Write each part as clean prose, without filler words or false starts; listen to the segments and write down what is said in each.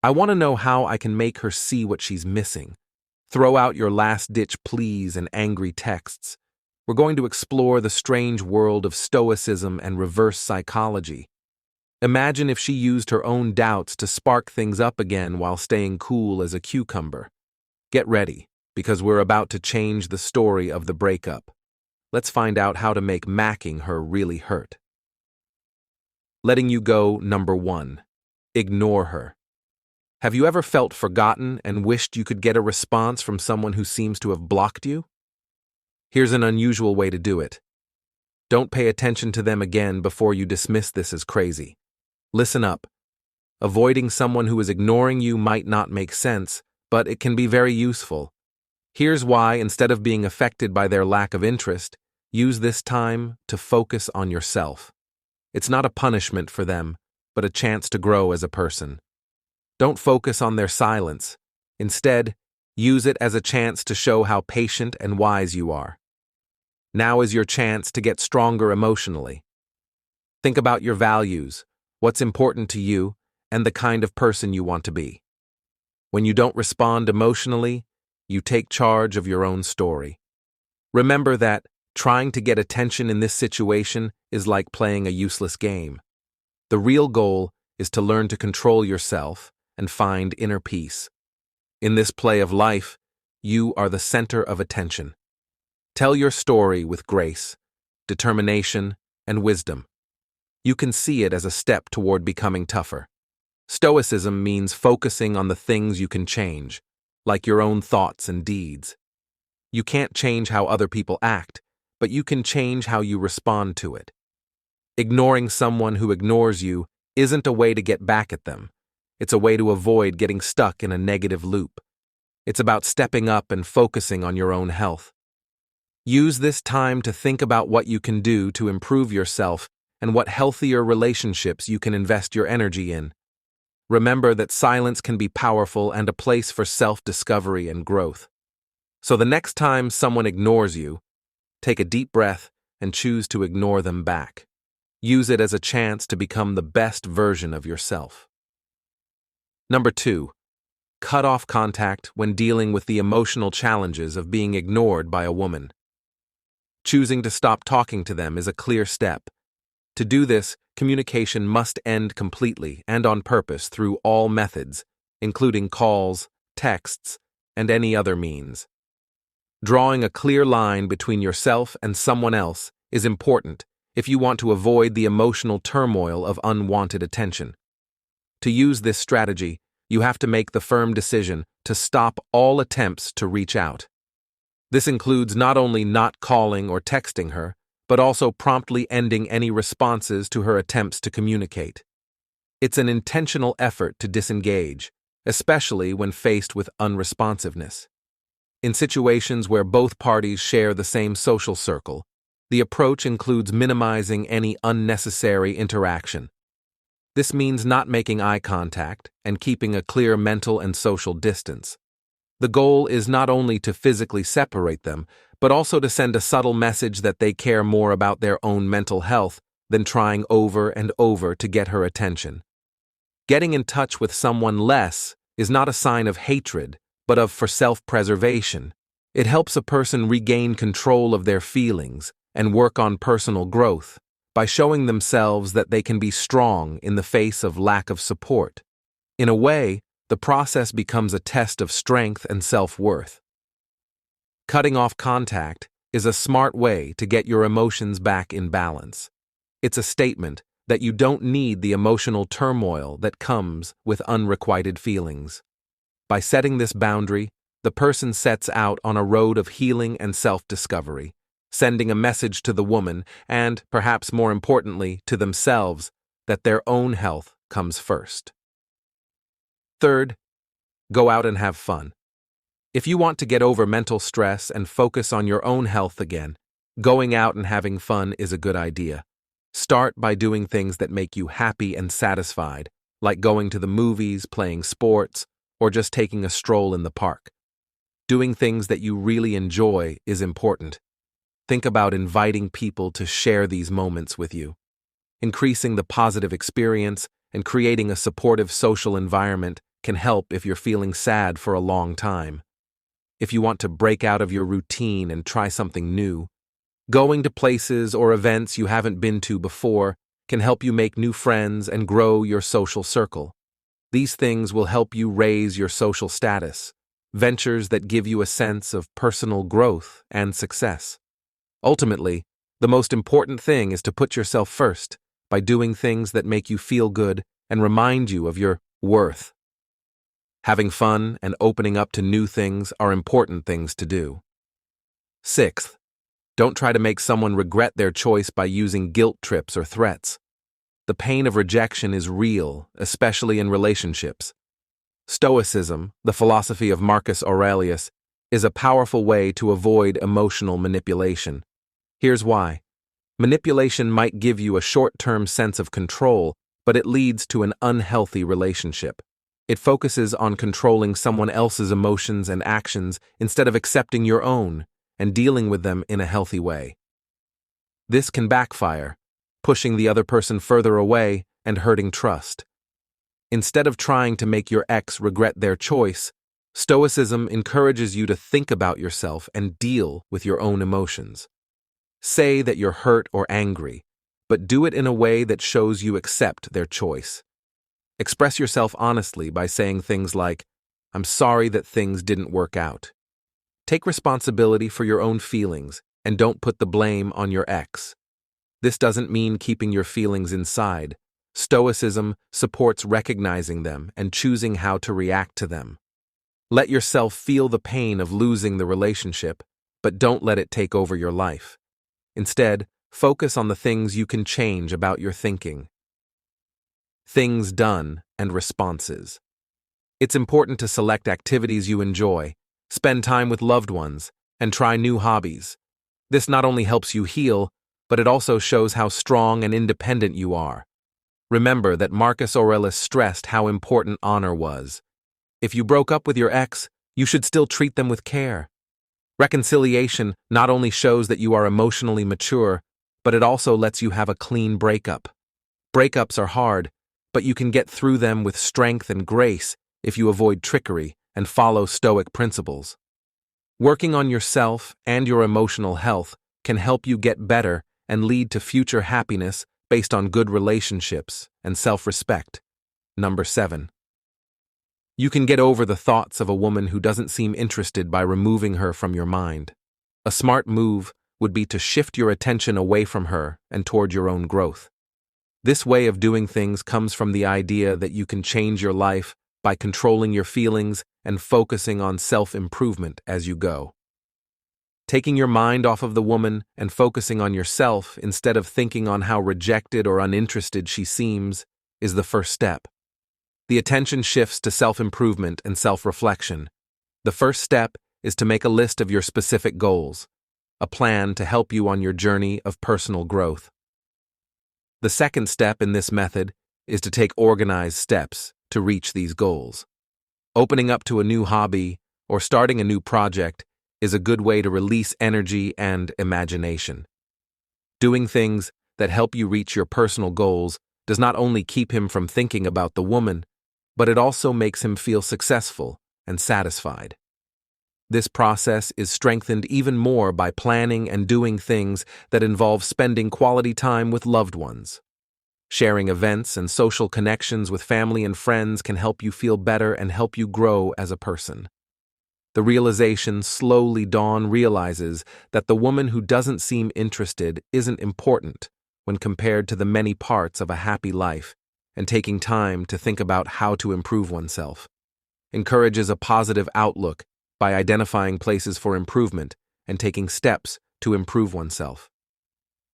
I want to know how I can make her see what she's missing. Throw out your last-ditch pleas and angry texts. We're going to explore the strange world of Stoicism and reverse psychology. Imagine if she used her own doubts to spark things up again while staying cool as a cucumber. Get ready, because we're about to change the story of the breakup. Let's find out how to make macking her really hurt. Letting you go, number 1. Ignore her. Have you ever felt forgotten and wished you could get a response from someone who seems to have blocked you? Here's an unusual way to do it. Don't pay attention to them again before you dismiss this as crazy. Listen up. Avoiding someone who is ignoring you might not make sense, but it can be very useful. Here's why, instead of being affected by their lack of interest, use this time to focus on yourself. It's not a punishment for them, but a chance to grow as a person. Don't focus on their silence. Instead, use it as a chance to show how patient and wise you are. Now is your chance to get stronger emotionally. Think about your values, what's important to you, and the kind of person you want to be. When you don't respond emotionally, you take charge of your own story. Remember that trying to get attention in this situation is like playing a useless game. The real goal is to learn to control yourself and find inner peace. In this play of life, you are the center of attention. Tell your story with grace, determination, and wisdom. You can see it as a step toward becoming tougher. Stoicism means focusing on the things you can change, like your own thoughts and deeds. You can't change how other people act, but you can change how you respond to it. Ignoring someone who ignores you isn't a way to get back at them. It's a way to avoid getting stuck in a negative loop. It's about stepping up and focusing on your own health. Use this time to think about what you can do to improve yourself and what healthier relationships you can invest your energy in. Remember that silence can be powerful and a place for self-discovery and growth. So the next time someone ignores you, take a deep breath and choose to ignore them back. Use it as a chance to become the best version of yourself. Number 2. Cut off contact when dealing with the emotional challenges of being ignored by a woman. Choosing to stop talking to them is a clear step. To do this, communication must end completely and on purpose through all methods, including calls, texts, and any other means. Drawing a clear line between yourself and someone else is important if you want to avoid the emotional turmoil of unwanted attention. To use this strategy, you have to make the firm decision to stop all attempts to reach out. This includes not only not calling or texting her, but also promptly ending any responses to her attempts to communicate. It's an intentional effort to disengage, especially when faced with unresponsiveness. In situations where both parties share the same social circle, the approach includes minimizing any unnecessary interaction. This means not making eye contact and keeping a clear mental and social distance. The goal is not only to physically separate them, but also to send a subtle message that they care more about their own mental health than trying over and over to get her attention. Getting in touch with someone less is not a sign of hatred, but for self-preservation. It helps a person regain control of their feelings and work on personal growth by showing themselves that they can be strong in the face of lack of support. In a way, the process becomes a test of strength and self-worth. Cutting off contact is a smart way to get your emotions back in balance. It's a statement that you don't need the emotional turmoil that comes with unrequited feelings. By setting this boundary, the person sets out on a road of healing and self-discovery, sending a message to the woman and, perhaps more importantly, to themselves, that their own health comes first. Third, go out and have fun. If you want to get over mental stress and focus on your own health again, going out and having fun is a good idea. Start by doing things that make you happy and satisfied, like going to the movies, playing sports, or just taking a stroll in the park. Doing things that you really enjoy is important. Think about inviting people to share these moments with you. Increasing the positive experience and creating a supportive social environment can help if you're feeling sad for a long time. If you want to break out of your routine and try something new, going to places or events you haven't been to before can help you make new friends and grow your social circle. These things will help you raise your social status, ventures that give you a sense of personal growth and success. Ultimately, the most important thing is to put yourself first by doing things that make you feel good and remind you of your worth. Having fun and opening up to new things are important things to do. Sixth, don't try to make someone regret their choice by using guilt trips or threats. The pain of rejection is real, especially in relationships. Stoicism, the philosophy of Marcus Aurelius, is a powerful way to avoid emotional manipulation. Here's why. Manipulation might give you a short-term sense of control, but it leads to an unhealthy relationship. It focuses on controlling someone else's emotions and actions instead of accepting your own and dealing with them in a healthy way. This can backfire, pushing the other person further away and hurting trust. Instead of trying to make your ex regret their choice, Stoicism encourages you to think about yourself and deal with your own emotions. Say that you're hurt or angry, but do it in a way that shows you accept their choice. Express yourself honestly by saying things like, "I'm sorry that things didn't work out." Take responsibility for your own feelings and don't put the blame on your ex. This doesn't mean keeping your feelings inside. Stoicism supports recognizing them and choosing how to react to them. Let yourself feel the pain of losing the relationship, but don't let it take over your life. Instead, focus on the things you can change about your thinking. Things done and responses. It's important to select activities you enjoy, spend time with loved ones, and try new hobbies. This not only helps you heal, but it also shows how strong and independent you are. Remember that Marcus Aurelius stressed how important honor was. If you broke up with your ex, you should still treat them with care. Reconciliation not only shows that you are emotionally mature, but it also lets you have a clean breakup. Breakups are hard, but you can get through them with strength and grace if you avoid trickery and follow Stoic principles. Working on yourself and your emotional health can help you get better and lead to future happiness based on good relationships and self-respect. Number 7. You can get over the thoughts of a woman who doesn't seem interested by removing her from your mind. A smart move would be to shift your attention away from her and toward your own growth. This way of doing things comes from the idea that you can change your life by controlling your feelings and focusing on self-improvement as you go. Taking your mind off of the woman and focusing on yourself instead of thinking on how rejected or uninterested she seems is the first step. The attention shifts to self-improvement and self-reflection. The first step is to make a list of your specific goals, a plan to help you on your journey of personal growth. The second step in this method is to take organized steps to reach these goals. Opening up to a new hobby or starting a new project is a good way to release energy and imagination. Doing things that help you reach your personal goals does not only keep him from thinking about the woman, but it also makes him feel successful and satisfied. This process is strengthened even more by planning and doing things that involve spending quality time with loved ones. Sharing events and social connections with family and friends can help you feel better and help you grow as a person. The realization slowly realizes that the woman who doesn't seem interested isn't important when compared to the many parts of a happy life, and taking time to think about how to improve oneself. Encourages a positive outlook by identifying places for improvement and taking steps to improve oneself.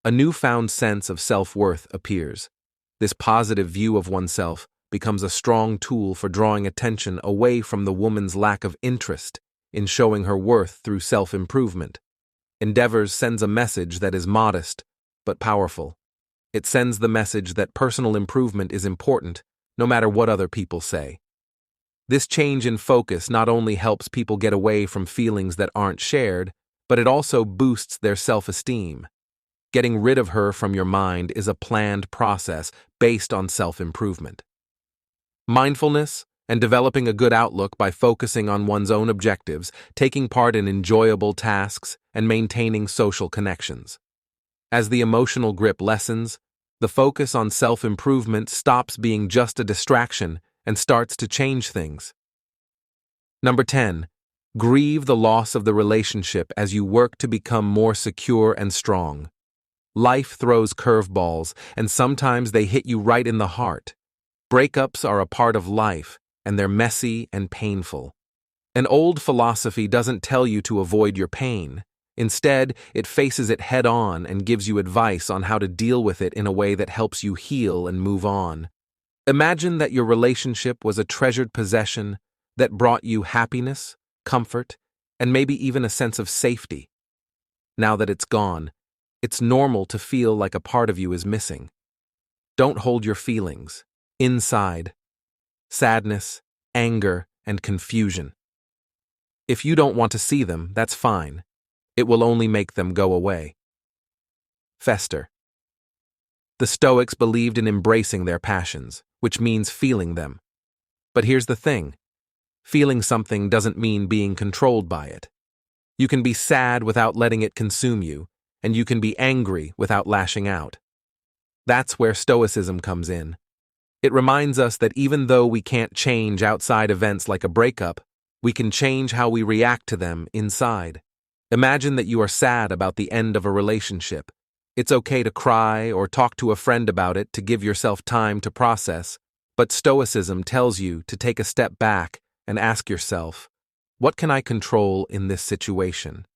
A newfound sense of self-worth appears. This positive view of oneself becomes a strong tool for drawing attention away from the woman's lack of interest in showing her worth through self-improvement. Endeavors sends a message that is modest but powerful. It sends the message that personal improvement is important, no matter what other people say. This change in focus not only helps people get away from feelings that aren't shared, but it also boosts their self-esteem. Getting rid of her from your mind is a planned process based on self-improvement. Mindfulness and developing a good outlook by focusing on one's own objectives, taking part in enjoyable tasks, and maintaining social connections. As the emotional grip lessens, the focus on self-improvement stops being just a distraction and starts to change things. Number 10. Grieve the loss of the relationship as you work to become more secure and strong. Life throws curveballs, and sometimes they hit you right in the heart. Breakups are a part of life, and they're messy and painful. An old philosophy doesn't tell you to avoid your pain. Instead, it faces it head-on and gives you advice on how to deal with it in a way that helps you heal and move on. Imagine that your relationship was a treasured possession that brought you happiness, comfort, and maybe even a sense of safety. Now that it's gone, it's normal to feel like a part of you is missing. Don't hold your feelings inside. Sadness, anger, and confusion. If you don't want to see them, that's fine. It will only make them go away. Fester. The Stoics believed in embracing their passions, which means feeling them. But here's the thing. Feeling something doesn't mean being controlled by it. You can be sad without letting it consume you, and you can be angry without lashing out. That's where Stoicism comes in. It reminds us that even though we can't change outside events like a breakup, we can change how we react to them inside. Imagine that you are sad about the end of a relationship. It's okay to cry or talk to a friend about it to give yourself time to process, but Stoicism tells you to take a step back and ask yourself, what can I control in this situation?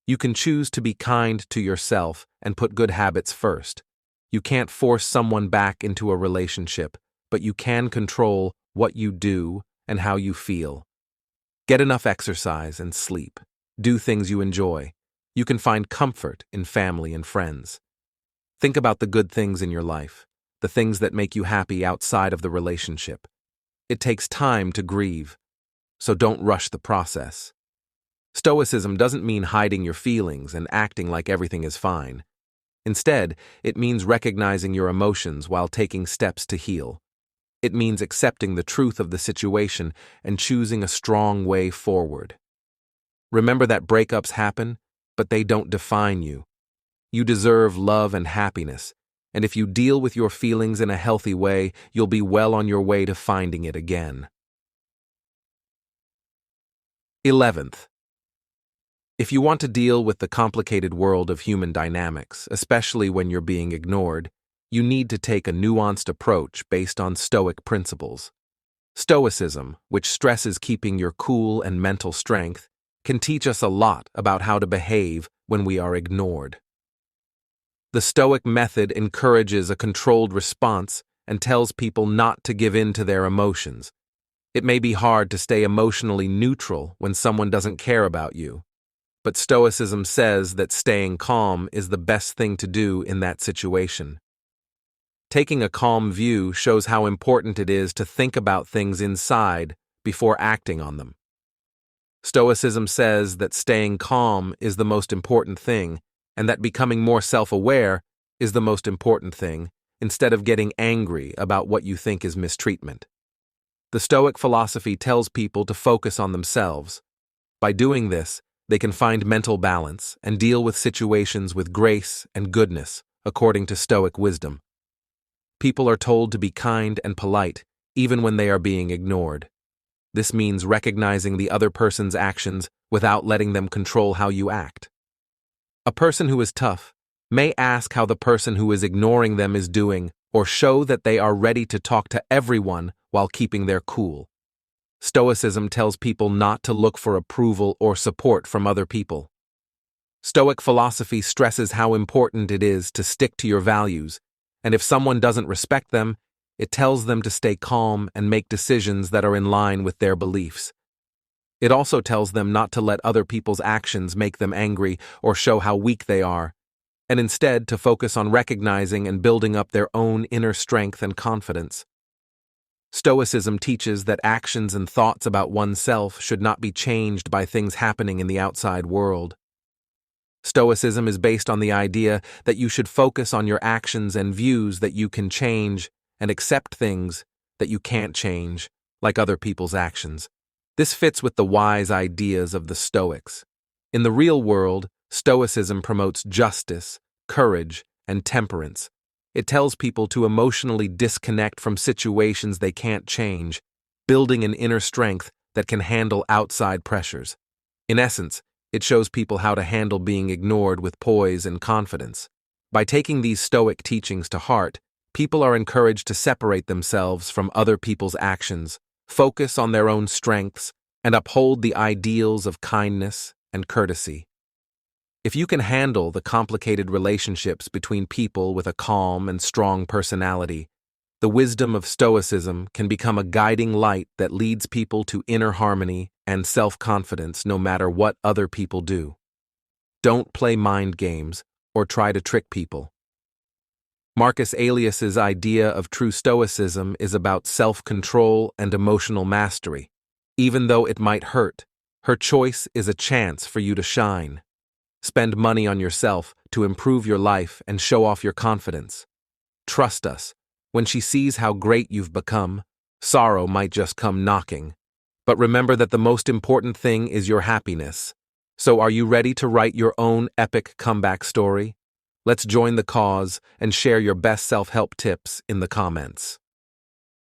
You can choose to be kind to yourself and put good habits first. You can't force someone back into a relationship, but you can control what you do and how you feel. Get enough exercise and sleep. Do things you enjoy. You can find comfort in family and friends. Think about the good things in your life, the things that make you happy outside of the relationship. It takes time to grieve, so don't rush the process. Stoicism doesn't mean hiding your feelings and acting like everything is fine. Instead, it means recognizing your emotions while taking steps to heal. It means accepting the truth of the situation and choosing a strong way forward. Remember that breakups happen, but they don't define you. You deserve love and happiness, and if you deal with your feelings in a healthy way, you'll be well on your way to finding it again. 11th. If you want to deal with the complicated world of human dynamics, especially when you're being ignored, you need to take a nuanced approach based on Stoic principles. Stoicism, which stresses keeping your cool and mental strength, can teach us a lot about how to behave when we are ignored. The Stoic method encourages a controlled response and tells people not to give in to their emotions. It may be hard to stay emotionally neutral when someone doesn't care about you, but Stoicism says that staying calm is the best thing to do in that situation. Taking a calm view shows how important it is to think about things inside before acting on them. Stoicism says that staying calm is the most important thing, and that becoming more self-aware is the most important thing, instead of getting angry about what you think is mistreatment. The Stoic philosophy tells people to focus on themselves. By doing this, they can find mental balance and deal with situations with grace and goodness, according to Stoic wisdom. People are told to be kind and polite, even when they are being ignored. This means recognizing the other person's actions without letting them control how you act. A person who is tough may ask how the person who is ignoring them is doing, or show that they are ready to talk to everyone while keeping their cool. Stoicism tells people not to look for approval or support from other people. Stoic philosophy stresses how important it is to stick to your values, and if someone doesn't respect them, it tells them to stay calm and make decisions that are in line with their beliefs. It also tells them not to let other people's actions make them angry or show how weak they are, and instead to focus on recognizing and building up their own inner strength and confidence. Stoicism teaches that actions and thoughts about oneself should not be changed by things happening in the outside world. Stoicism is based on the idea that you should focus on your actions and views that you can change and accept things that you can't change, like other people's actions. This fits with the wise ideas of the Stoics. In the real world, Stoicism promotes justice, courage, and temperance. It tells people to emotionally disconnect from situations they can't change, building an inner strength that can handle outside pressures. In essence, it shows people how to handle being ignored with poise and confidence. By taking these Stoic teachings to heart, people are encouraged to separate themselves from other people's actions, focus on their own strengths, and uphold the ideals of kindness and courtesy. If you can handle the complicated relationships between people with a calm and strong personality, the wisdom of Stoicism can become a guiding light that leads people to inner harmony and self-confidence no matter what other people do. Don't play mind games or try to trick people. Marcus Aurelius's idea of true Stoicism is about self-control and emotional mastery. Even though it might hurt, her choice is a chance for you to shine. Spend money on yourself to improve your life and show off your confidence. Trust us, when she sees how great you've become, sorrow might just come knocking. But remember that the most important thing is your happiness. So are you ready to write your own epic comeback story? Let's join the cause and share your best self-help tips in the comments.